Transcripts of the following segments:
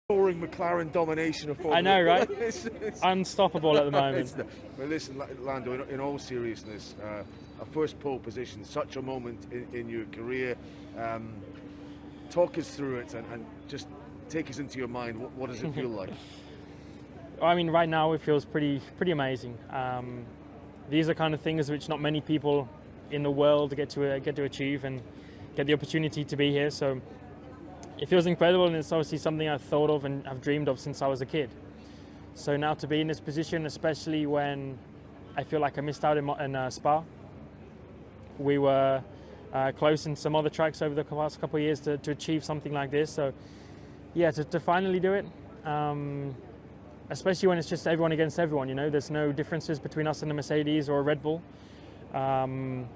Boring McLaren domination of Formula. I know, right? it's Unstoppable at the moment. Well, listen, Lando, in all seriousness, a first pole position, such a moment in your career. Talk us through it and just take us into your mind. What does it feel like? I mean, right now it feels pretty amazing. These are kind of things which not many people in the world get to achieve and get the opportunity to be here. So it feels incredible, and it's obviously something I've thought of and I've dreamed of since I was a kid. So now to be in this position, especially when I feel like I missed out in Spa. We were close in some other tracks over the past couple of years to achieve something like this. So yeah, to finally do it, especially when it's just everyone against everyone, you know, there's no differences between us and the Mercedes or a Red Bull.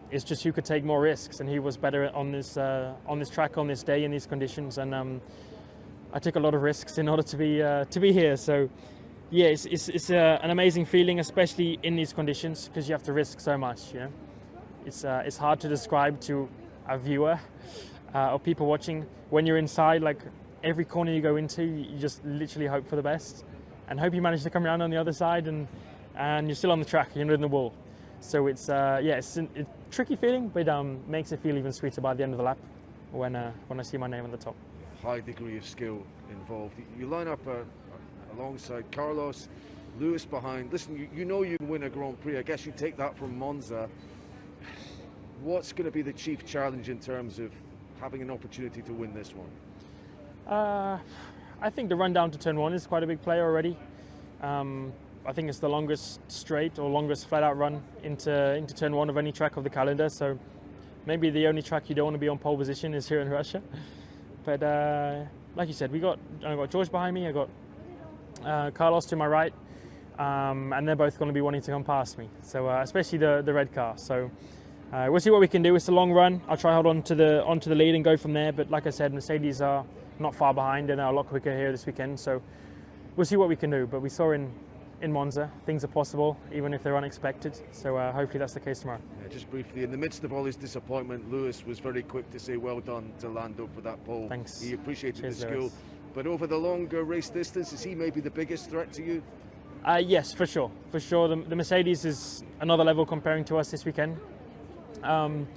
It's just who could take more risks, and he was better on this track, on this day, in these conditions, and I took a lot of risks in order to be here. So yeah, it's an amazing feeling, especially in these conditions, because you have to risk so much. You know, it's hard to describe to a viewer or people watching. When you're inside, like every corner you go into, you just literally hope for the best and hope you manage to come around on the other side, and you're still on the track, you're not in the wall. So it's it's a tricky feeling, but makes it feel even sweeter by the end of the lap when I see my name on the top. High degree of skill involved. You line up alongside Carlos, Lewis behind. Listen, you know you can win a Grand Prix. I guess you take that from Monza. What's going to be the chief challenge in terms of having an opportunity to win this one? I think the run down to turn one is quite a big play already. I think it's the longest straight or longest flat-out run into turn one of any track of the calendar. So maybe the only track you don't want to be on pole position is here in Russia. But like you said, I got George behind me. I got Carlos to my right, and they're both going to be wanting to come past me. So especially the red car. So we'll see what we can do. It's a long run. I'll try hold on to the lead and go from there. But like I said, Mercedes are not far behind and are a lot quicker here this weekend. So we'll see what we can do. But we saw in Monza, things are possible, even if they're unexpected. So hopefully that's the case tomorrow. Yeah, just briefly, in the midst of all his disappointment, Lewis was very quick to say well done to Lando for that pole. Thanks. He appreciated Cheers, the skill. Lewis. But over the longer race distance, is he maybe the biggest threat to you? Yes, for sure. For sure. The Mercedes is another level comparing to us this weekend. I'm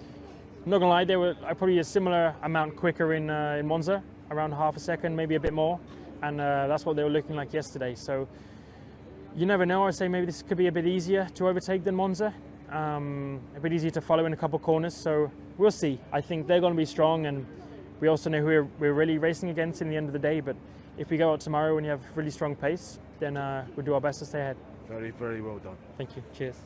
not gonna lie, they were probably a similar amount quicker in Monza, around half a second, maybe a bit more, and that's what they were looking like yesterday. So you never know. I say maybe this could be a bit easier to overtake than Monza, a bit easier to follow in a couple corners. So we'll see. I think they're going to be strong, and we also know who we're really racing against in the end of the day. But if we go out tomorrow and you have really strong pace, then we'll do our best to stay ahead. Very, very well done. Thank you. Cheers.